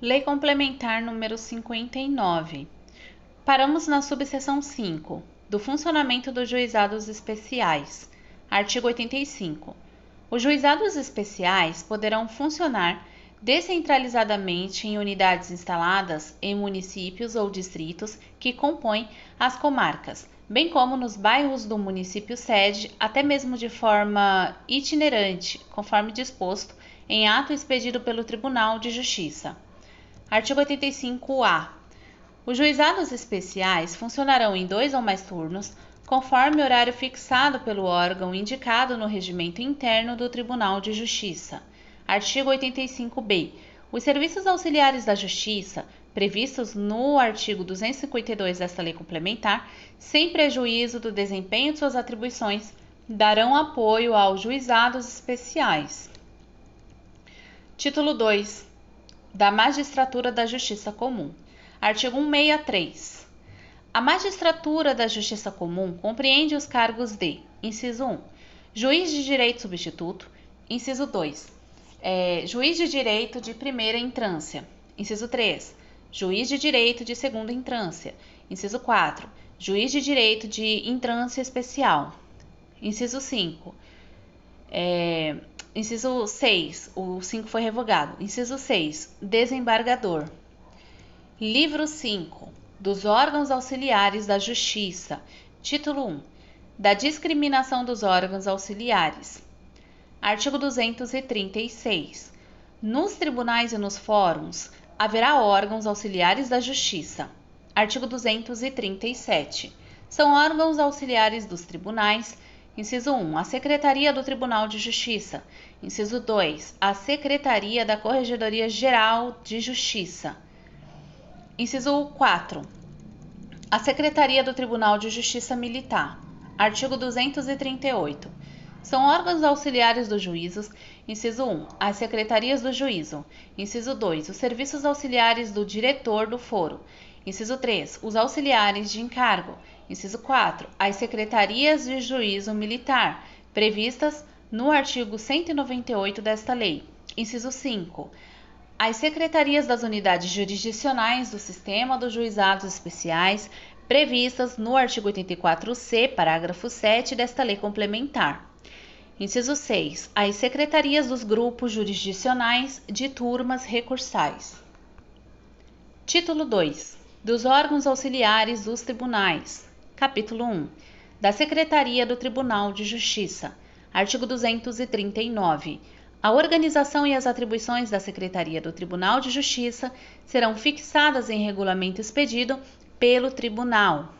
Lei Complementar número 59. Paramos na subseção 5, do funcionamento dos juizados especiais. Artigo 85. Os juizados especiais poderão funcionar descentralizadamente em unidades instaladas em municípios ou distritos que compõem as comarcas, bem como nos bairros do município sede, até mesmo de forma itinerante, conforme disposto em ato expedido pelo Tribunal de Justiça. Artigo 85-A. Os juizados especiais funcionarão em 2 ou mais turnos, conforme horário fixado pelo órgão indicado no regimento interno do Tribunal de Justiça. Artigo 85-B. Os serviços auxiliares da Justiça, previstos no artigo 252 desta lei complementar, sem prejuízo do desempenho de suas atribuições, darão apoio aos juizados especiais. Título 2. Da Magistratura da Justiça Comum. Artigo 163. A Magistratura da Justiça Comum compreende os cargos de: inciso 1, juiz de direito substituto; inciso 2, juiz de direito de primeira entrância; inciso 3, juiz de direito de segunda entrância; inciso 4, juiz de direito de entrância especial; inciso 5, inciso 6, o 5 foi revogado. Inciso 6, desembargador. Livro 5, dos órgãos auxiliares da Justiça. Título 1, da discriminação dos órgãos auxiliares. Artigo 236. Nos tribunais e nos fóruns haverá órgãos auxiliares da Justiça. Artigo 237. São órgãos auxiliares dos tribunais: inciso 1, a Secretaria do Tribunal de Justiça; inciso 2, a Secretaria da Corregedoria Geral de Justiça; inciso 4, a Secretaria do Tribunal de Justiça Militar. Artigo 238. São órgãos auxiliares dos juízos: inciso 1, as secretarias do juízo; inciso 2, os serviços auxiliares do diretor do foro; inciso 3, os auxiliares de encargo; inciso 4, as secretarias de juízo militar, previstas no artigo 198 desta lei; inciso 5, as secretarias das unidades jurisdicionais do sistema dos juizados especiais, previstas no artigo 84-C, parágrafo 7 desta lei complementar. Inciso 6. As secretarias dos grupos jurisdicionais de turmas recursais. Título 2. Dos órgãos auxiliares dos tribunais. Capítulo 1. Da Secretaria do Tribunal de Justiça. Artigo 239. A organização e as atribuições da Secretaria do Tribunal de Justiça serão fixadas em regulamento expedido pelo Tribunal.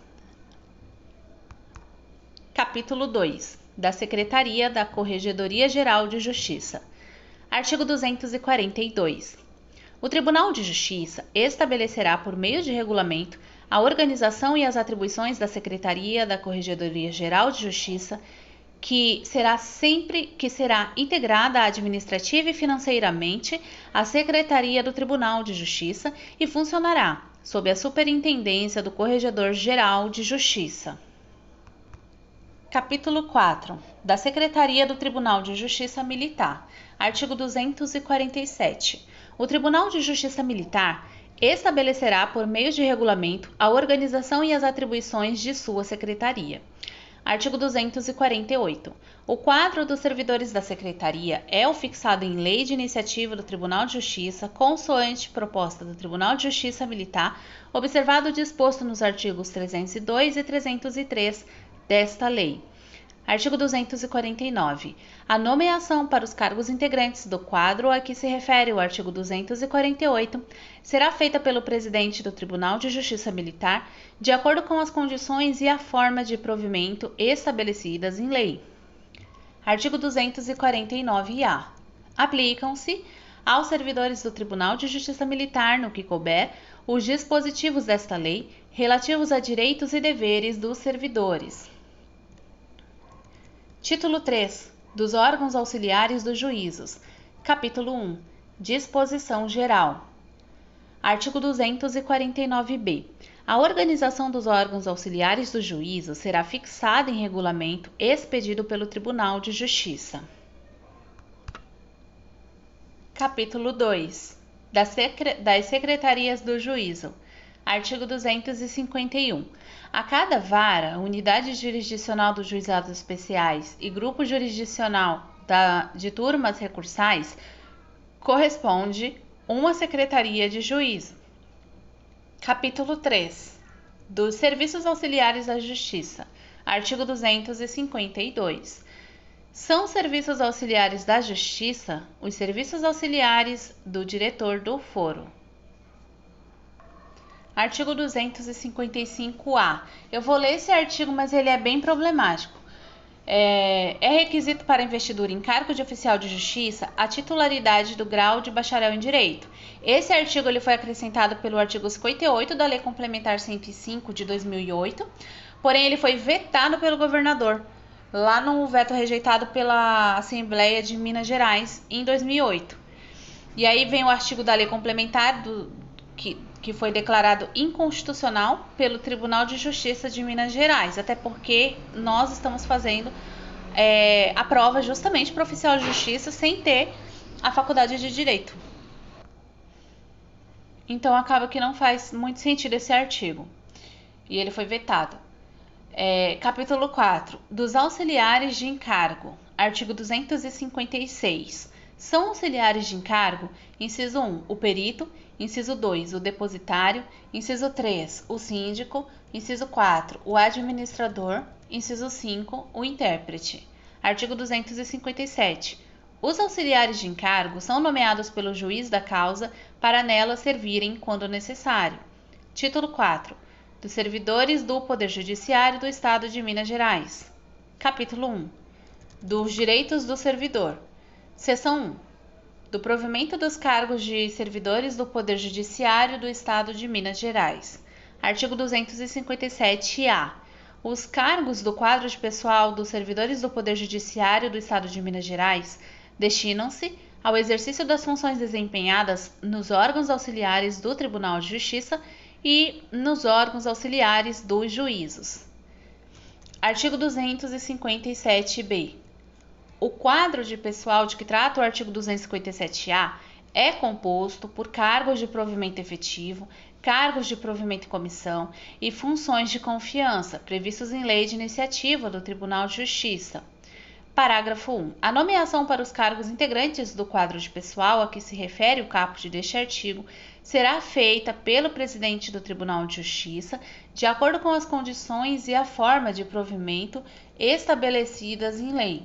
Capítulo 2. Da Secretaria da Corregedoria Geral de Justiça. Artigo 242. O Tribunal de Justiça estabelecerá, por meio de regulamento, a organização e as atribuições da Secretaria da Corregedoria Geral de Justiça, que será integrada administrativa e financeiramente à Secretaria do Tribunal de Justiça e funcionará sob a superintendência do Corregedor-Geral de Justiça. Capítulo 4. Da Secretaria do Tribunal de Justiça Militar. Artigo 247. O Tribunal de Justiça Militar estabelecerá, por meio de regulamento, a organização e as atribuições de sua secretaria. Artigo 248. O quadro dos servidores da Secretaria é o fixado em lei de iniciativa do Tribunal de Justiça, consoante proposta do Tribunal de Justiça Militar, observado o disposto nos artigos 302 e 303 desta lei. Artigo 249. A nomeação para os cargos integrantes do quadro a que se refere o artigo 248 será feita pelo presidente do Tribunal de Justiça Militar, de acordo com as condições e a forma de provimento estabelecidas em lei. Artigo 249-A. Aplicam-se aos servidores do Tribunal de Justiça Militar, no que couber, os dispositivos desta lei relativos a direitos e deveres dos servidores. Título 3. Dos órgãos auxiliares dos juízos. Capítulo 1. Disposição geral. Artigo 249-B. A organização dos órgãos auxiliares dos juízos será fixada em regulamento expedido pelo Tribunal de Justiça. Capítulo 2. das secretarias do juízo. Artigo 251. A cada vara, unidade jurisdicional dos juizados especiais e grupo jurisdicional de turmas recursais, corresponde uma secretaria de juízo. Capítulo 3. Dos serviços auxiliares da Justiça. Artigo 252. São serviços auxiliares da Justiça os serviços auxiliares do diretor do foro. Artigo 255-A. Eu vou ler esse artigo, mas ele é bem problemático. É requisito para investidura em cargo de oficial de justiça a titularidade do grau de bacharel em direito. Esse artigo ele foi acrescentado pelo artigo 58 da Lei Complementar 105 de 2008, porém ele foi vetado pelo governador, lá no veto rejeitado pela Assembleia de Minas Gerais em 2008. E aí vem o artigo da Lei Complementar que foi declarado inconstitucional pelo Tribunal de Justiça de Minas Gerais, até porque nós estamos fazendo a prova justamente para oficial de justiça sem ter a faculdade de direito. Então acaba que não faz muito sentido esse artigo e ele foi vetado. Capítulo 4. Dos auxiliares de encargo. Artigo 256. São auxiliares de encargo: inciso 1, o perito; inciso 2, o depositário; inciso 3, o síndico; inciso 4, o administrador; inciso 5, o intérprete. Artigo 257. Os auxiliares de encargo são nomeados pelo juiz da causa para nela servirem quando necessário. Título 4. Dos servidores do Poder Judiciário do Estado de Minas Gerais. Capítulo 1. Dos direitos do servidor. Seção 1. Do provimento dos cargos de servidores do Poder Judiciário do Estado de Minas Gerais. Artigo 257-A. Os cargos do quadro de pessoal dos servidores do Poder Judiciário do Estado de Minas Gerais destinam-se ao exercício das funções desempenhadas nos órgãos auxiliares do Tribunal de Justiça e nos órgãos auxiliares dos juízos. Artigo 257-B. O quadro de pessoal de que trata o artigo 257-A é composto por cargos de provimento efetivo, cargos de provimento em comissão e funções de confiança, previstos em lei de iniciativa do Tribunal de Justiça. Parágrafo 1. A nomeação para os cargos integrantes do quadro de pessoal a que se refere o caput deste artigo será feita pelo presidente do Tribunal de Justiça, de acordo com as condições e a forma de provimento estabelecidas em lei.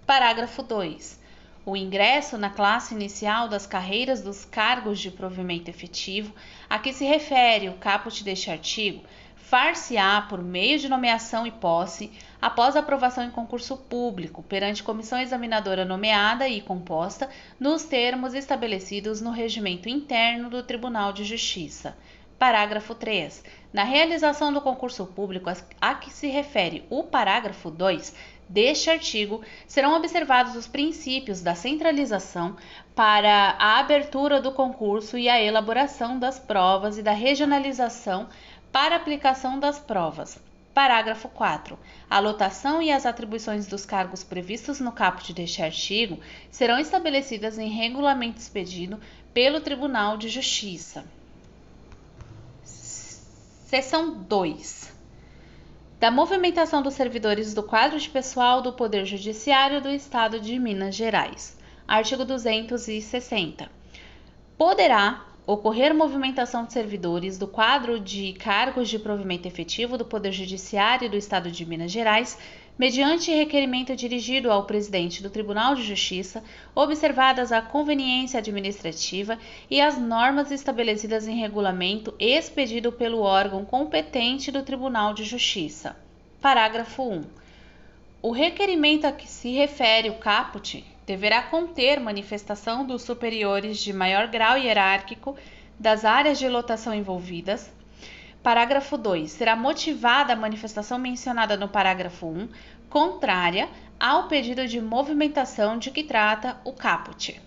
Parágrafo 2. O ingresso na classe inicial das carreiras dos cargos de provimento efetivo a que se refere o caput deste artigo far-se-á por meio de nomeação e posse após aprovação em concurso público perante comissão examinadora nomeada e composta nos termos estabelecidos no regimento interno do Tribunal de Justiça. Parágrafo 3. Na realização do concurso público a que se refere o parágrafo 2 deste artigo, serão observados os princípios da centralização para a abertura do concurso e a elaboração das provas e da regionalização para aplicação das provas. Parágrafo 4. A lotação e as atribuições dos cargos previstos no caput deste artigo serão estabelecidas em regulamento expedido pelo Tribunal de Justiça. Seção 2. Da movimentação dos servidores do quadro de pessoal do Poder Judiciário do Estado de Minas Gerais. Artigo 260. Poderá ocorrer movimentação de servidores do quadro de cargos de provimento efetivo do Poder Judiciário do Estado de Minas Gerais, mediante requerimento dirigido ao presidente do Tribunal de Justiça, observadas a conveniência administrativa e as normas estabelecidas em regulamento expedido pelo órgão competente do Tribunal de Justiça. Parágrafo 1. O requerimento a que se refere o caput deverá conter manifestação dos superiores de maior grau hierárquico das áreas de lotação envolvidas. Parágrafo 2. Será motivada a manifestação mencionada no parágrafo 1, contrária ao pedido de movimentação de que trata o caput.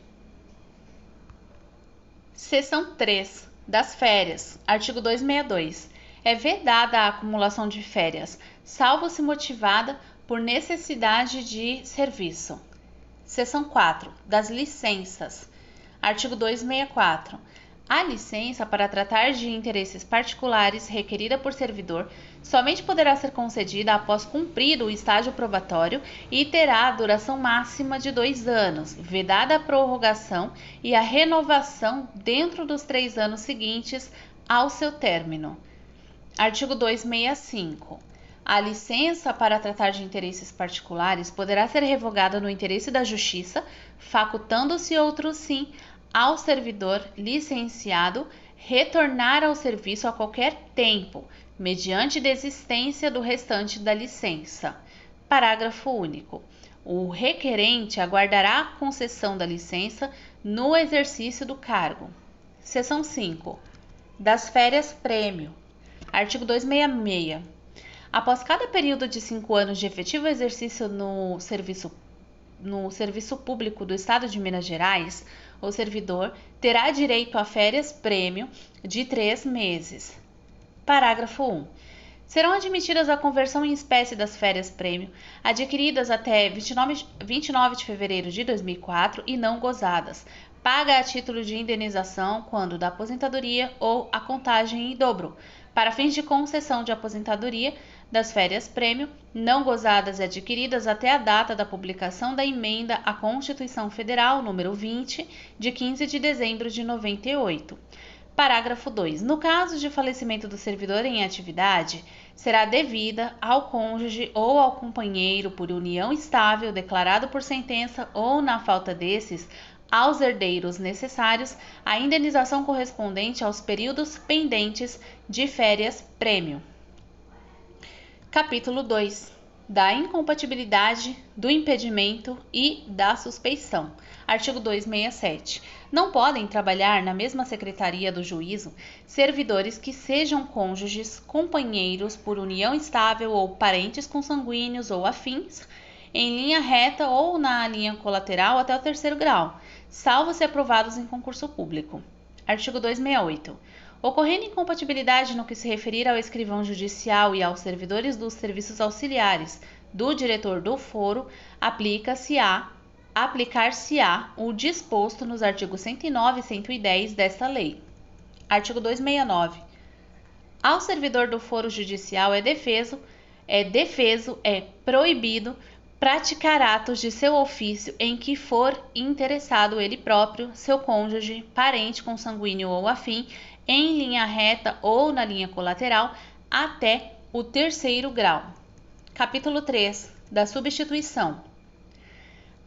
Seção 3. Das férias. Artigo 262. É vedada a acumulação de férias, salvo se motivada por necessidade de serviço. Seção 4. Das licenças. Artigo 264. A licença para tratar de interesses particulares requerida por servidor somente poderá ser concedida após cumprido o estágio probatório e terá duração máxima de 2 anos, vedada a prorrogação e a renovação dentro dos 3 anos seguintes ao seu término. Artigo 265. A licença para tratar de interesses particulares poderá ser revogada no interesse da Justiça, facultando-se outro sim ao servidor licenciado retornar ao serviço a qualquer tempo, mediante desistência do restante da licença. Parágrafo único. O requerente aguardará a concessão da licença no exercício do cargo. Seção 5. Das férias-prêmio. Artigo 266. Após cada período de 5 anos de efetivo exercício no serviço público do Estado de Minas Gerais, o servidor terá direito a férias-prêmio de 3 meses. Parágrafo 1. Serão admitidas a conversão em espécie das férias-prêmio adquiridas até 29 de fevereiro de 2004 e não gozadas, paga a título de indenização quando da aposentadoria ou a contagem em dobro, para fins de concessão de aposentadoria das férias-prêmio não gozadas e adquiridas até a data da publicação da emenda à Constituição Federal número 20, de 15 de dezembro de 98. Parágrafo 2. No caso de falecimento do servidor em atividade, será devida ao cônjuge ou ao companheiro por união estável declarado por sentença ou, na falta desses, aos herdeiros necessários, a indenização correspondente aos períodos pendentes de férias-prêmio. Capítulo 2. Da incompatibilidade, do impedimento e da suspeição. Artigo 267. Não podem trabalhar na mesma secretaria do juízo servidores que sejam cônjuges, companheiros por união estável ou parentes consanguíneos ou afins, em linha reta ou na linha colateral até o 3º grau, salvo se aprovados em concurso público. Artigo 268. Ocorrendo incompatibilidade no que se referir ao escrivão judicial e aos servidores dos serviços auxiliares do diretor do foro, aplicar-se-á o disposto nos artigos 109 e 110 desta lei. Artigo 269. Ao servidor do foro judicial é proibido praticar atos de seu ofício em que for interessado ele próprio, seu cônjuge, parente consanguíneo ou afim, em linha reta ou na linha colateral, até o 3º grau. Capítulo 3. Da substituição.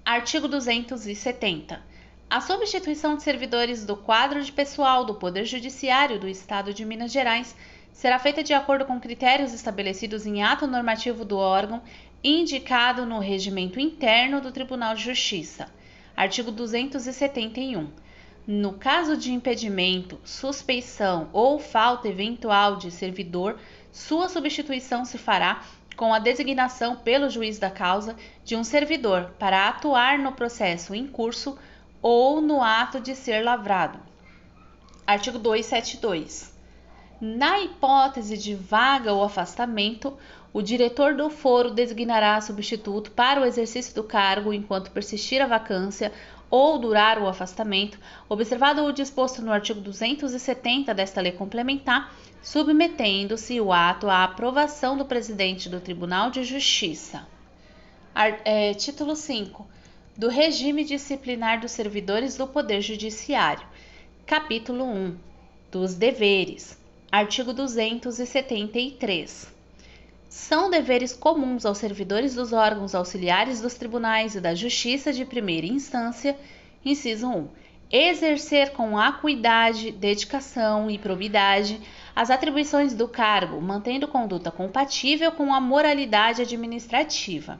Artigo 270. A substituição de servidores do quadro de pessoal do Poder Judiciário do Estado de Minas Gerais será feita de acordo com critérios estabelecidos em ato normativo do órgão indicado no regimento interno do Tribunal de Justiça. Artigo 271. No caso de impedimento, suspeição ou falta eventual de servidor, sua substituição se fará com a designação pelo juiz da causa de um servidor para atuar no processo em curso ou no ato de ser lavrado. Artigo 272. Na hipótese de vaga ou afastamento, o diretor do foro designará substituto para o exercício do cargo enquanto persistir a vacância ou durar o afastamento, observado o disposto no artigo 270 desta lei complementar, submetendo-se o ato à aprovação do presidente do Tribunal de Justiça. Título 5. Do regime disciplinar dos servidores do Poder Judiciário. Capítulo 1. Dos deveres. Artigo 273. São deveres comuns aos servidores dos órgãos auxiliares dos tribunais e da Justiça de primeira instância, inciso 1, exercer com acuidade, dedicação e probidade as atribuições do cargo, mantendo conduta compatível com a moralidade administrativa.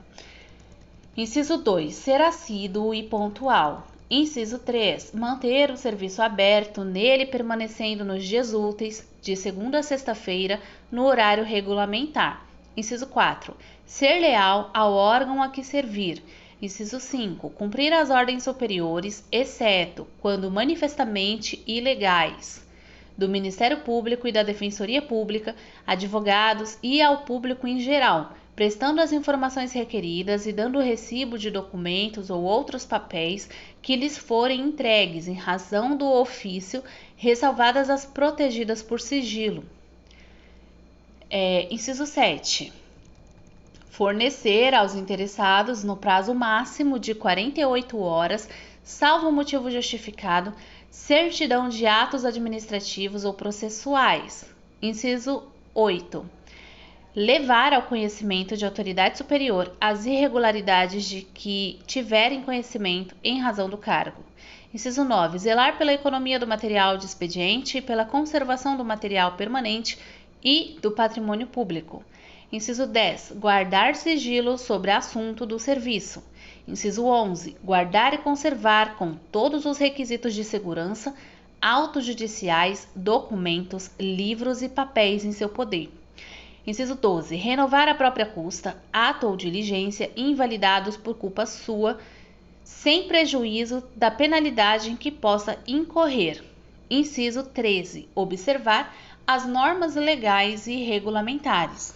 Inciso 2, ser assíduo e pontual. Inciso 3, manter o serviço aberto, nele permanecendo nos dias úteis, de segunda a sexta-feira, no horário regulamentar. Inciso 4. Ser leal ao órgão a que servir. Inciso 5. Cumprir as ordens superiores, exceto quando manifestamente ilegais, do Ministério Público e da Defensoria Pública, advogados e ao público em geral, prestando as informações requeridas e dando o recibo de documentos ou outros papéis que lhes forem entregues em razão do ofício, ressalvadas as protegidas por sigilo. Inciso 7. Fornecer aos interessados, no prazo máximo de 48 horas, salvo motivo justificado, certidão de atos administrativos ou processuais. Inciso 8. Levar ao conhecimento de autoridade superior as irregularidades de que tiverem conhecimento em razão do cargo. Inciso 9. Zelar pela economia do material de expediente e pela conservação do material permanente e do patrimônio público. Inciso 10. Guardar sigilo sobre assunto do serviço. Inciso 11. Guardar e conservar com todos os requisitos de segurança, autos judiciais, documentos, livros e papéis em seu poder. Inciso 12. Renovar a própria custa, ato ou diligência invalidados por culpa sua, sem prejuízo da penalidade em que possa incorrer. Inciso 13. Observar as normas legais e regulamentares.